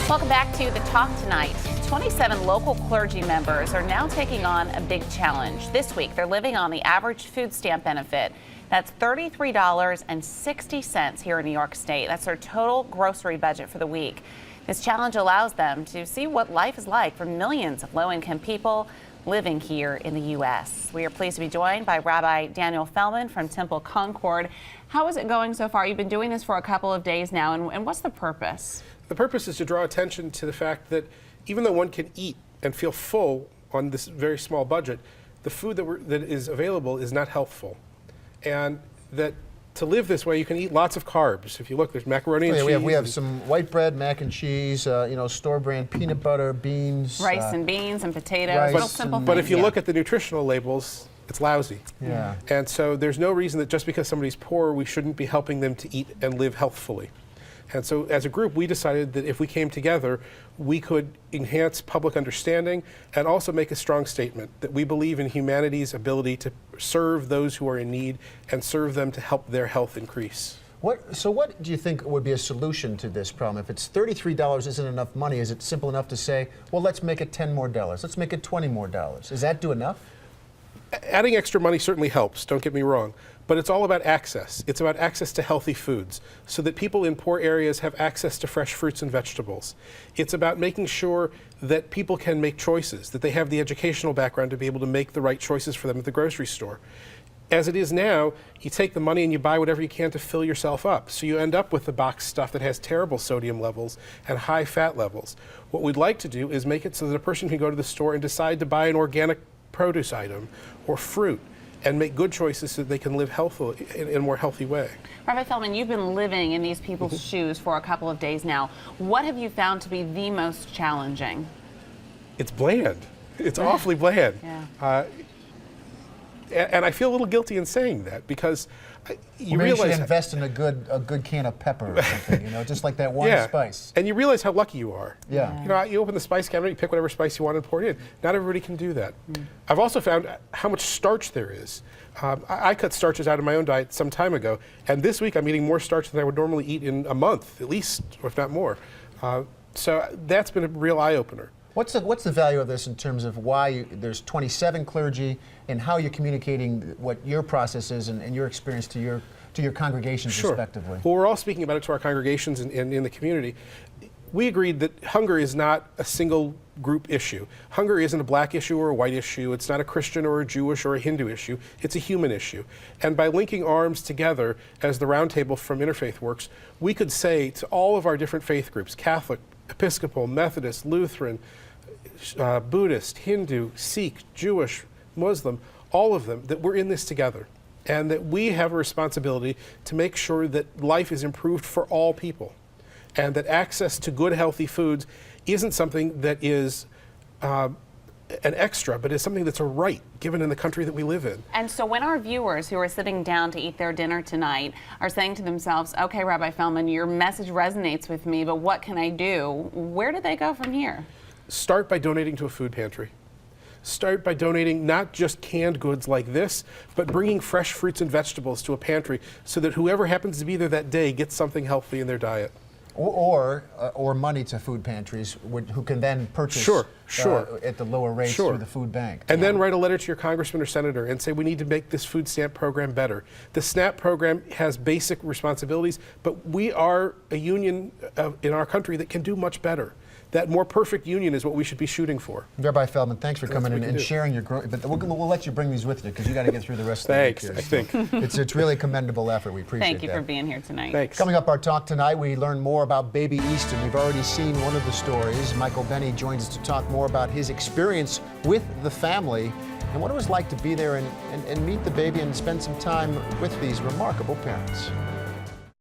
Welcome back to The Talk Tonight. 27 local clergy members are now taking on a big challenge. This week, they're living on the average food stamp benefit. That's $33.60 here in New York State. That's their total grocery budget for the week. This challenge allows them to see what life is like for millions of low-income people living here in the U.S. We are pleased to be joined by Rabbi Daniel Feldman from Temple Concord. How is it going so far? You've been doing this for a couple of days now, and what's the purpose? The purpose is to draw attention to the fact that even though one can eat and feel full on this very small budget, the food that is available is not healthful. And that to live this way, you can eat lots of carbs. If you look, there's macaroni and cheese. We have some white bread, mac and cheese, store brand peanut butter, beans. Rice and beans and potatoes, little simple things. But if you look at the nutritional labels, it's lousy. Yeah. And so there's no reason that just because somebody's poor, we shouldn't be helping them to eat and live healthfully. And so as a group, we decided that if we came together, we could enhance public understanding and also make a strong statement that we believe in humanity's ability to serve those who are in need and serve them to help their health increase. So what do you think would be a solution to this problem? If it's $33 isn't enough money, is it simple enough to say, well, let's make it $10 more, let's make it $20 more? Does that do enough? Adding extra money certainly helps, don't get me wrong, but it's all about access. It's about access to healthy foods so that people in poor areas have access to fresh fruits and vegetables. It's about making sure that people can make choices, that they have the educational background to be able to make the right choices for them at the grocery store. As it is now, you take the money and you buy whatever you can to fill yourself up. So you end up with the box stuff that has terrible sodium levels and high fat levels. What we'd like to do is make it so that a person can go to the store and decide to buy an organic produce item or fruit and make good choices so that they can live healthfully in a more healthy way. Rabbi Feldman, you've been living in these people's shoes for a couple of days now. What have you found to be the most challenging? It's bland. It's awfully bland. Yeah. And I feel a little guilty in saying that because you Maybe realize you should invest in a good can of pepper or something, just like that one spice. And you realize how lucky you are. Yeah. You open the spice cabinet, you pick whatever spice you want and pour it in. Not everybody can do that. I've also found how much starch there is. I cut starches out of my own diet some time ago, and this week I'm eating more starch than I would normally eat in a month, at least, if not more. So that's been a real eye-opener. What's the value of this in terms of why there's 27 clergy and how you're communicating what your process is and your experience to your congregations respectively? Well, we're all speaking about it to our congregations and in the community. We agreed that hunger is not a single group issue. Hunger isn't a black issue or a white issue. It's not a Christian or a Jewish or a Hindu issue. It's a human issue. And by linking arms together, as the Roundtable from Interfaith works, we could say to all of our different faith groups, Catholic, Episcopal, Methodist, Lutheran, Buddhist, Hindu, Sikh, Jewish, Muslim, all of them, that we're in this together and that we have a responsibility to make sure that life is improved for all people and that access to good, healthy foods isn't something that is an extra, but is something that's a right given in the country that we live in. And so when our viewers who are sitting down to eat their dinner tonight are saying to themselves, okay, Rabbi Feldman, your message resonates with me, but what can I do? Where do they go from here? Start by donating to a food pantry. Start by donating not just canned goods like this, but bringing fresh fruits and vegetables to a pantry so that whoever happens to be there that day gets something healthy in their diet. Or money to food pantries who can then purchase at the lower rates through the food bank. And then write a letter to your congressman or senator and say we need to make this food stamp program better. The SNAP program has basic responsibilities, but we are a union in our country that can do much better. That more perfect union is what we should be shooting for. Rabbi Feldman, thanks for coming in and sharing your growth. But we'll let you bring these with you because you got to get through the rest of the week. Thanks, I think. It's really a commendable effort. We appreciate that. Thank you for being here tonight. Thanks. Coming up our talk tonight, we learn more about baby Easton. We've already seen one of the stories. Michael Benny joins us to talk more about his experience with the family and what it was like to be there and meet the baby and spend some time with these remarkable parents.